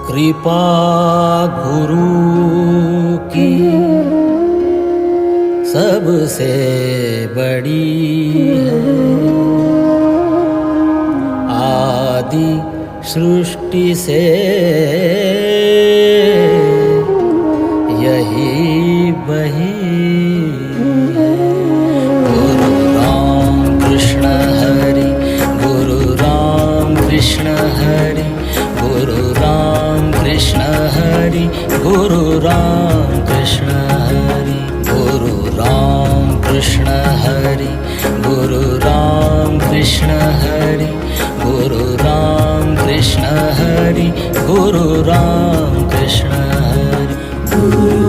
कृपा गुरु की सबसे बड़ी है। आदि सृष्टि से यही बही है। गुरु राम कृष्ण हरि, गुरु राम कृष्ण हरि, गुरु राम कृष्ण हरि, गुरु राम कृष्ण हरि, गुरु राम कृष्ण हरि, गुरु राम कृष्ण हरि, गुरु राम कृष्ण हरि, गुरु राम कृष्ण हरि।